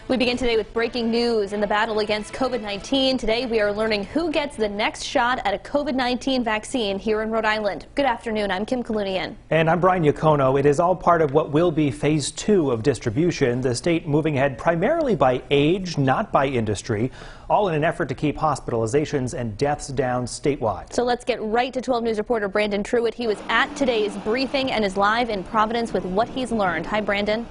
We begin today with breaking news in the battle against COVID-19. Today we are learning who gets the next shot at a COVID-19 vaccine here in Rhode Island. Good afternoon, I'm Kim Kalunian. And I'm Brian Yacono. It is all part of what will be phase 2 of distribution, the state moving ahead primarily by age, not by industry, all in an effort to keep hospitalizations and deaths down statewide. So let's get right to 12 News reporter Brandon Truitt. He was at today's briefing and is live in Providence with what he's learned. Hi, Brandon.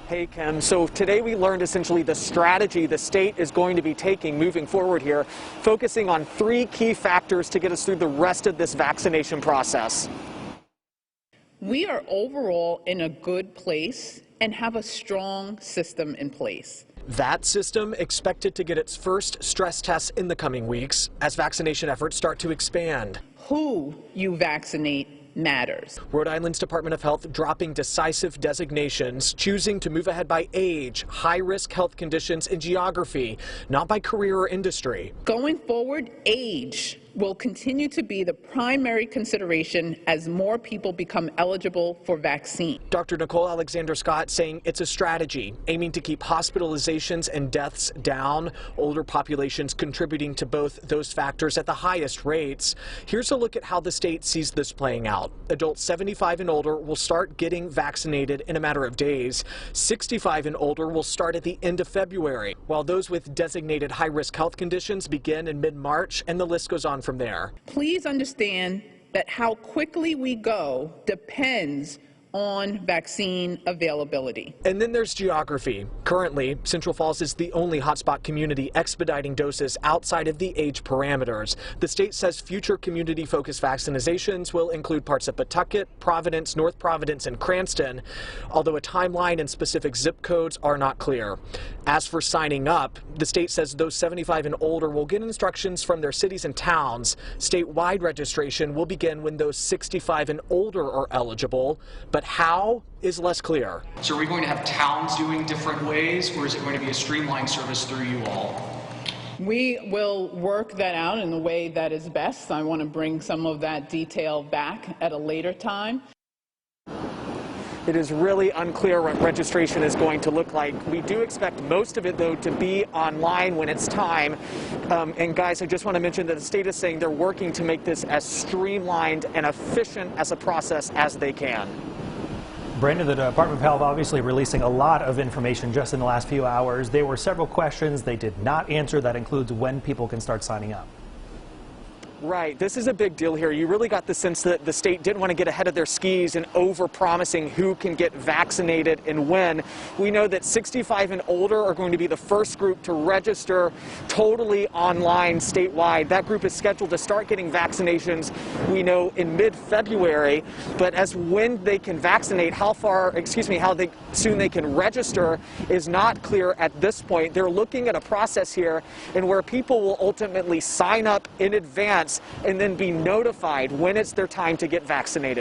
Hey, Kim. So today we learned essentially the strategy the state is going to be taking moving forward here, focusing on 3 key factors to get us through the rest of this vaccination process. We are overall in a good place and have a strong system in place. That system expected to get its first stress tests in the coming weeks as vaccination efforts start to expand. Who you vaccinate matters. Rhode Island's Department of Health dropping decisive designations, choosing to move ahead by age, high-risk health conditions, and geography, not by career or industry. Going forward, age will continue to be the primary consideration as more people become eligible for vaccine. Dr. Nicole Alexander-Scott saying it's a strategy aiming to keep hospitalizations and deaths down, older populations contributing to both those factors at the highest rates. Here's a look at how the state sees this playing out. Adults 75 and older will start getting vaccinated in a matter of days. 65 and older will start at the end of February, while those with designated high-risk health conditions begin in mid-March, and the list goes on from there. Please understand that how quickly we go depends on vaccine availability. And then there's geography. Currently, Central Falls is the only hotspot community expediting doses outside of the age parameters. The state says future community-focused vaccinations will include parts of Pawtucket, Providence, North Providence, and Cranston, although a timeline and specific zip codes are not clear. As for signing up, the state says those 75 and older will get instructions from their cities and towns. Statewide registration will begin when those 65 and older are eligible, but how is less clear. So are we going to have towns doing different ways, or is it going to be a streamlined service through you all? We will work that out in the way that is best. I want to bring some of that detail back at a later time. It is really unclear what registration is going to look like. We do expect most of it, though, to be online when it's time. And guys, I just want to mention that the state is saying they're working to make this as streamlined and efficient as a process as they can. Brandon, the Department of Health obviously releasing a lot of information just in the last few hours. There were several questions they did not answer. That includes when people can start signing up. Right. This is a big deal here. You really got the sense that the state didn't want to get ahead of their skis and over-promising who can get vaccinated and when. We know that 65 and older are going to be the first group to register totally online statewide. That group is scheduled to start getting vaccinations, we know, in mid-February. But as when they can vaccinate, how soon they can register is not clear at this point. They're looking at a process here and where people will ultimately sign up in advance and then be notified when it's their time to get vaccinated.